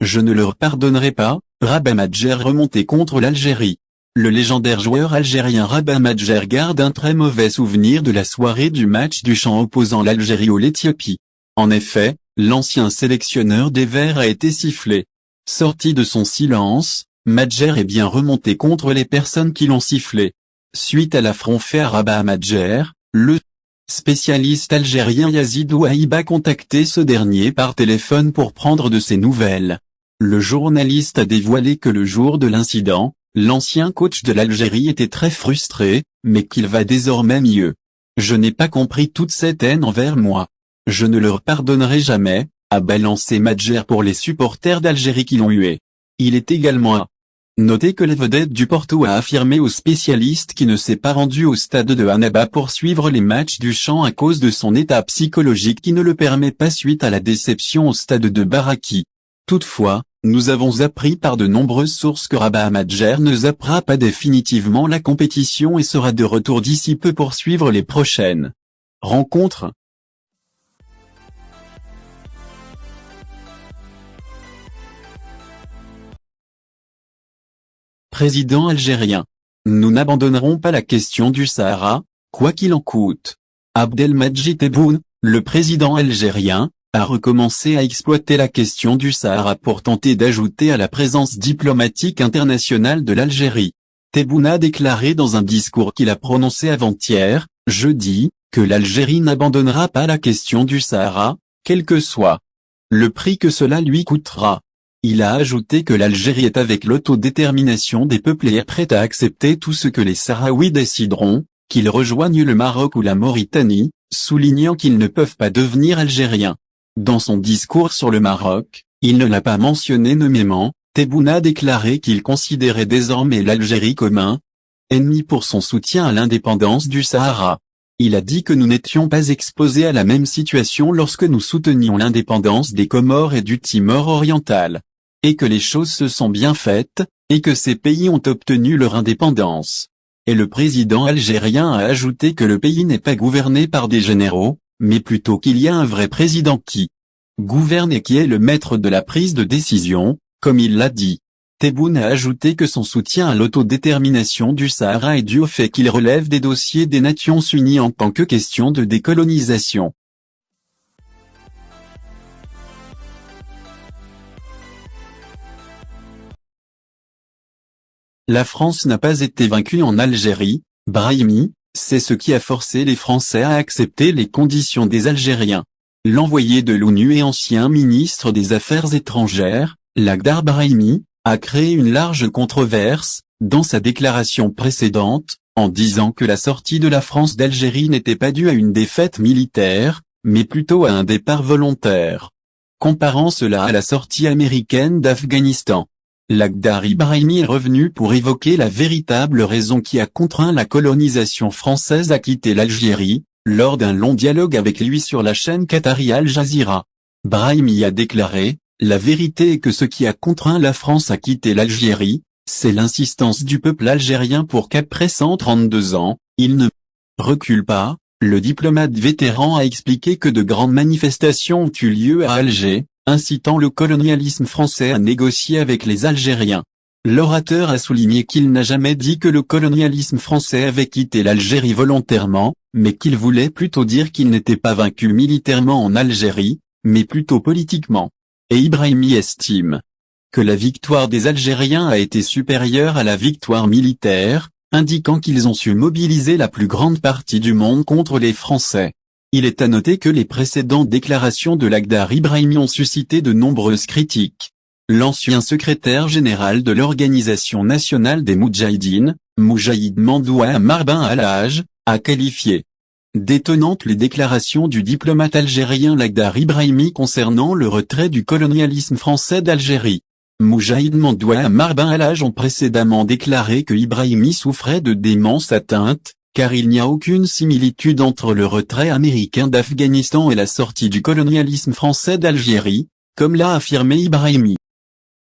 Je ne leur pardonnerai pas. Rabah Madjer remonté contre l'Algérie. Le légendaire joueur algérien Rabah Madjer garde un très mauvais souvenir de la soirée du match du champ opposant l'Algérie à l'Éthiopie. En effet, l'ancien sélectionneur des Verts a été sifflé. Sorti de son silence, Madjer est bien remonté contre les personnes qui l'ont sifflé. Suite à l'affront fait à Rabah Madjer, le spécialiste algérien Yazid Ouahib a contacté ce dernier par téléphone pour prendre de ses nouvelles. Le journaliste a dévoilé que le jour de l'incident, l'ancien coach de l'Algérie était très frustré, mais qu'il va désormais mieux. Je n'ai pas compris toute cette haine envers moi. Je ne leur pardonnerai jamais, a balancé Madjer pour les supporters d'Algérie qui l'ont hué. Il est également à noter que la vedette du Porto a affirmé aux spécialistes qu'il ne s'est pas rendu au stade de Annaba pour suivre les matchs du champ à cause de son état psychologique qui ne le permet pas suite à la déception au stade de Baraki. Toutefois, nous avons appris par de nombreuses sources que Rabah Madjer ne zappera pas définitivement la compétition et sera de retour d'ici peu pour suivre les prochaines rencontres. Président algérien. Nous n'abandonnerons pas la question du Sahara, quoi qu'il en coûte. Abdelmadjid Tebboune, le président algérien, a recommencé à exploiter la question du Sahara pour tenter d'ajouter à la présence diplomatique internationale de l'Algérie. Tebboune a déclaré dans un discours qu'il a prononcé avant-hier, jeudi, que l'Algérie n'abandonnera pas la question du Sahara, quel que soit le prix que cela lui coûtera. Il a ajouté que l'Algérie est avec l'autodétermination des peuples et est prête à accepter tout ce que les Sahraouis décideront, qu'ils rejoignent le Maroc ou la Mauritanie, soulignant qu'ils ne peuvent pas devenir algériens. Dans son discours sur le Maroc, il ne l'a pas mentionné nommément, Tebboune a déclaré qu'il considérait désormais l'Algérie comme un ennemi pour son soutien à l'indépendance du Sahara. Il a dit que nous n'étions pas exposés à la même situation lorsque nous soutenions l'indépendance des Comores et du Timor oriental. Et que les choses se sont bien faites, et que ces pays ont obtenu leur indépendance. Et le président algérien a ajouté que le pays n'est pas gouverné par des généraux, mais plutôt qu'il y a un vrai président qui gouverne et qui est le maître de la prise de décision, comme il l'a dit. Tebboune a ajouté que son soutien à l'autodétermination du Sahara est dû au fait qu'il relève des dossiers des Nations Unies en tant que question de décolonisation. La France n'a pas été vaincue en Algérie, Brahimi, c'est ce qui a forcé les Français à accepter les conditions des Algériens. L'envoyé de l'ONU et ancien ministre des Affaires étrangères, Lakhdar Brahimi, a créé une large controverse, dans sa déclaration précédente, en disant que la sortie de la France d'Algérie n'était pas due à une défaite militaire, mais plutôt à un départ volontaire. Comparant cela à la sortie américaine d'Afghanistan. Lakhdar Brahimi est revenu pour évoquer la véritable raison qui a contraint la colonisation française à quitter l'Algérie, lors d'un long dialogue avec lui sur la chaîne qatari Al Jazeera. Brahimi a déclaré, « La vérité est que ce qui a contraint la France à quitter l'Algérie, c'est l'insistance du peuple algérien pour qu'après 132 ans, il ne recule pas ». Le diplomate vétéran a expliqué que de grandes manifestations ont eu lieu à Alger, incitant le colonialisme français à négocier avec les Algériens. L'orateur a souligné qu'il n'a jamais dit que le colonialisme français avait quitté l'Algérie volontairement, mais qu'il voulait plutôt dire qu'il n'était pas vaincu militairement en Algérie, mais plutôt politiquement. Et Brahimi estime que la victoire des Algériens a été supérieure à la victoire militaire, indiquant qu'ils ont su mobiliser la plus grande partie du monde contre les Français. Il est à noter que les précédentes déclarations de Lakhdar Brahimi ont suscité de nombreuses critiques. L'ancien secrétaire général de l'Organisation nationale des Moudjahidines, Moujahid Mandoua Marbin Al-Haj, a qualifié d'étonnantes les déclarations du diplomate algérien Lakhdar Brahimi concernant le retrait du colonialisme français d'Algérie. Moujahid Mandoua Marbin Al-Haj ont précédemment déclaré que Brahimi souffrait de démence atteinte, car il n'y a aucune similitude entre le retrait américain d'Afghanistan et la sortie du colonialisme français d'Algérie, comme l'a affirmé Brahimi.